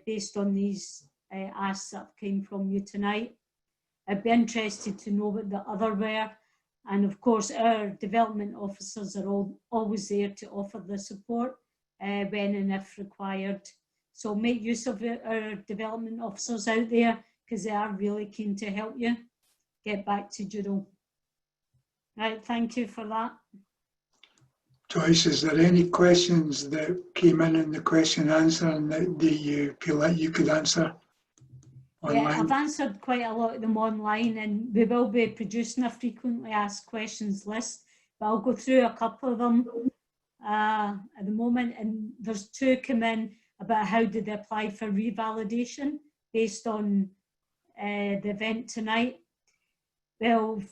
Speaker 2: based on these asks that came from you tonight. I'd be interested to know what the other were. And of course, our development officers are always there to offer the support when and if required. So make use of our development officers out there because they are really keen to help you get back to judo. Right, thank you for that.
Speaker 1: Joyce, is there any questions that came in the question answer and that you feel like you could answer online?
Speaker 2: Yeah, I've answered quite a lot of them online, and we will be producing a frequently asked questions list, but I'll go through a couple of them at the moment. And there's two come in about how did they apply for revalidation based on the event tonight. Well,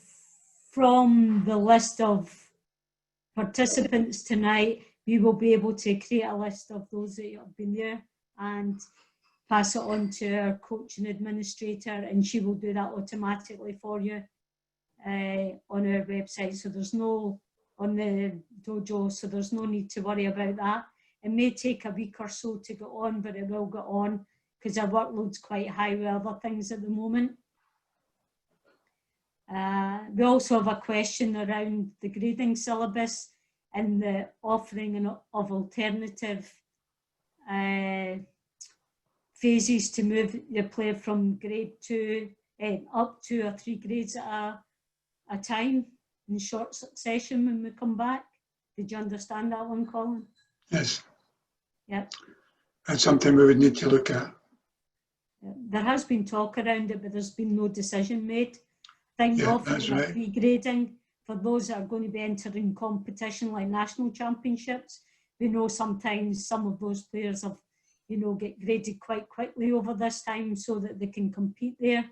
Speaker 2: from the list of participants tonight, we will be able to create a list of those that have been there and pass it on to our coach and administrator, and she will do that automatically for you on our website. So there's no, on the dojo, so there's no need to worry about that. It may take a week or so to get on, but it will get on because our workload's quite high with other things at the moment. We also have a question around the grading syllabus and the offering of alternative phases to move your player from grade 2 up 2 or 3 grades at a time in short succession when we come back. Did you understand that one, Colin?
Speaker 1: Yes.
Speaker 2: Yep.
Speaker 1: That's something we would need to look at.
Speaker 2: There has been talk around it, but there's been no decision made. I think
Speaker 1: Yeah,
Speaker 2: offering
Speaker 1: that's
Speaker 2: a
Speaker 1: right.
Speaker 2: free grading for those that are going to be entering competition like national championships. We know sometimes some of those players have, you know, get graded quite quickly over this time so that they can compete there.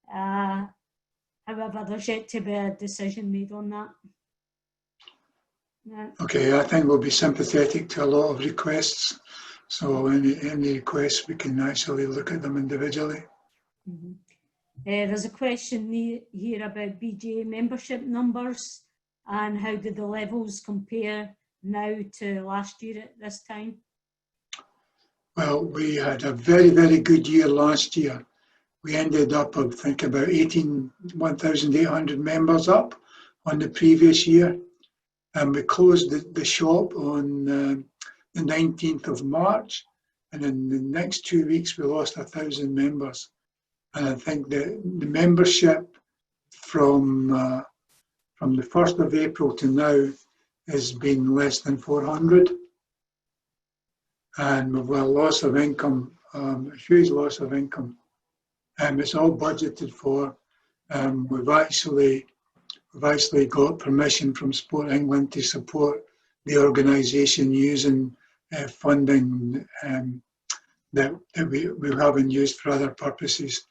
Speaker 2: However, there's yet to be a decision made on that. Yeah.
Speaker 1: Okay, I think we'll be sympathetic to a lot of requests. So any requests, we can actually look at them individually.
Speaker 2: Mm-hmm. There's a question here about BJA membership numbers and how do the levels compare now to last year at this time?
Speaker 1: Well, we had a very, very good year last year. We ended up, I think, about 1,800 members up on the previous year. And we closed the shop on the 19th of March. And in the next 2 weeks, we lost 1,000 members. And I think the membership from the 1st of April to now has been less than 400. And we've got a loss of income, a huge loss of income. It's all budgeted for. We've actually got permission from Sport England to support the organisation using funding that we haven't used for other purposes.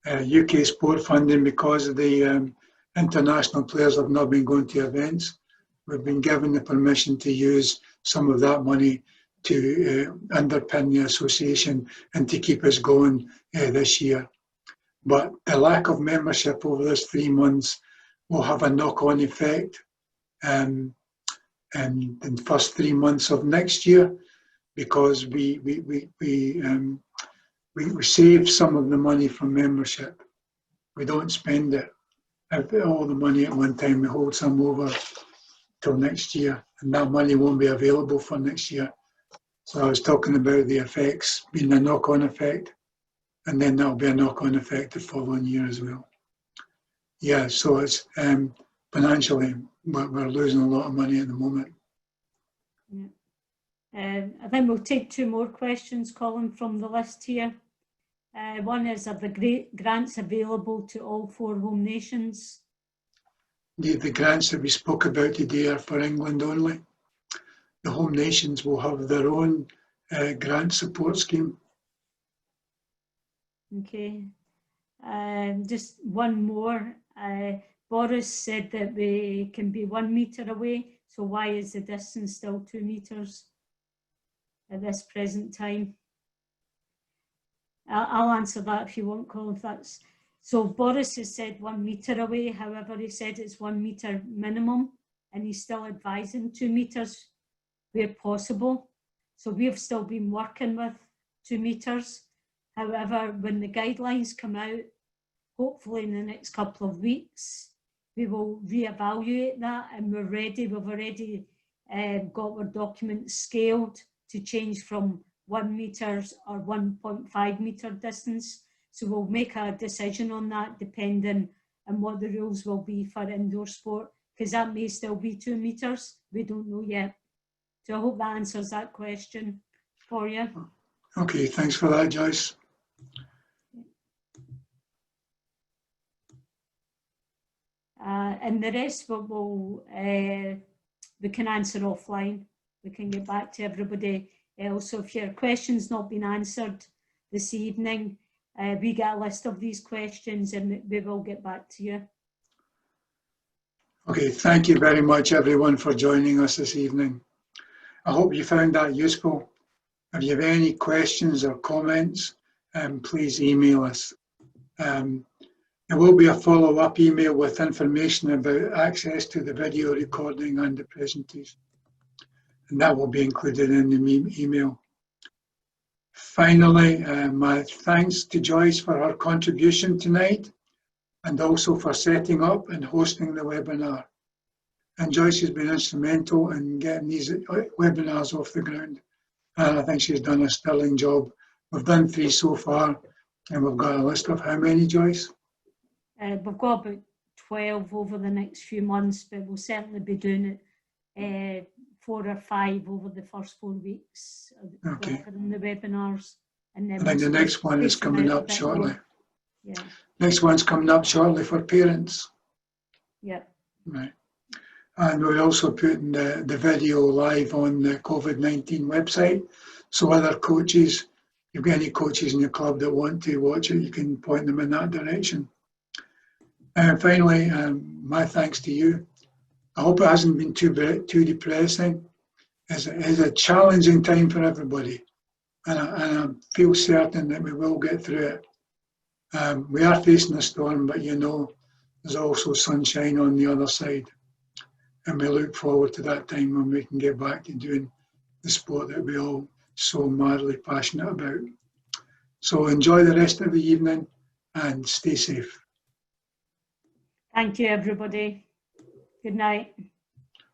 Speaker 1: UK sport funding, because of the international players have not been going to events, we've been given the permission to use some of that money to underpin the association and to keep us going this year. But the lack of membership over this 3 months will have a knock-on effect in the first 3 months of next year, because we save some of the money from membership. We don't spend it, all the money at one time. We hold some over till next year, and that money won't be available for next year. So I was talking about the effects being a knock-on effect, and then that'll be a knock-on effect the following year as well. Yeah, so it's financially, we're losing a lot of money at the moment.
Speaker 2: Yeah. I think we'll take 2 more questions, Colin, from the list here. One is, are the grants available to all 4 home nations?
Speaker 1: The grants that we spoke about today are for England only. The home nations will have their own grant support scheme.
Speaker 2: Okay. Just one more. Boris said that we can be 1 metre away. So why is the distance still 2 metres at this present time? I'll answer that if you want, Colin. So Boris has said 1 metre away. However, he said it's 1 metre minimum, and he's still advising 2 metres where possible. So we've still been working with 2 metres. However, when the guidelines come out, hopefully in the next couple of weeks, we will reevaluate that, and we're ready. We've already got our documents scaled to change from 1 metre or 1.5 metre distance. So we'll make a decision on that depending on what the rules will be for indoor sport, because that may still be 2 metres. We don't know yet. So I hope that answers that question for you.
Speaker 1: Okay, thanks for that, Joyce.
Speaker 2: And the rest we can answer offline. We can get back to everybody else. So if your question's not been answered this evening, we get a list of these questions and we will get back to you.
Speaker 1: Okay, thank you very much everyone for joining us this evening. I hope you found that useful. If you have any questions or comments, please email us. There will be a follow-up email with information about access to the video recording and the presentation, and that will be included in the email. Finally, my thanks to Joyce for her contribution tonight and also for setting up and hosting the webinar. And Joyce has been instrumental in getting these webinars off the ground. And I think she's done a sterling job. We've done 3 so far, and we've got a list of how many, Joyce?
Speaker 2: We've got about 12 over the next few months, but we'll certainly be doing it 4 or 5 over the first 4 weeks
Speaker 1: Okay.
Speaker 2: in the webinars. And then
Speaker 1: I think the next one is coming up shortly.
Speaker 2: Yeah.
Speaker 1: Next one's coming up shortly for parents.
Speaker 2: Yeah.
Speaker 1: Right. And we're also putting the video live on the COVID-19 website. So other coaches, if you've got any coaches in your club that want to watch it, you can point them in that direction. And finally, my thanks to you. I hope it hasn't been too depressing. It's a challenging time for everybody. And I feel certain that we will get through it. We are facing a storm, but you know, there's also sunshine on the other side. And we look forward to that time when we can get back to doing the sport that we're all so madly passionate about. So enjoy the rest of the evening and stay safe.
Speaker 2: Thank you, everybody. Good night.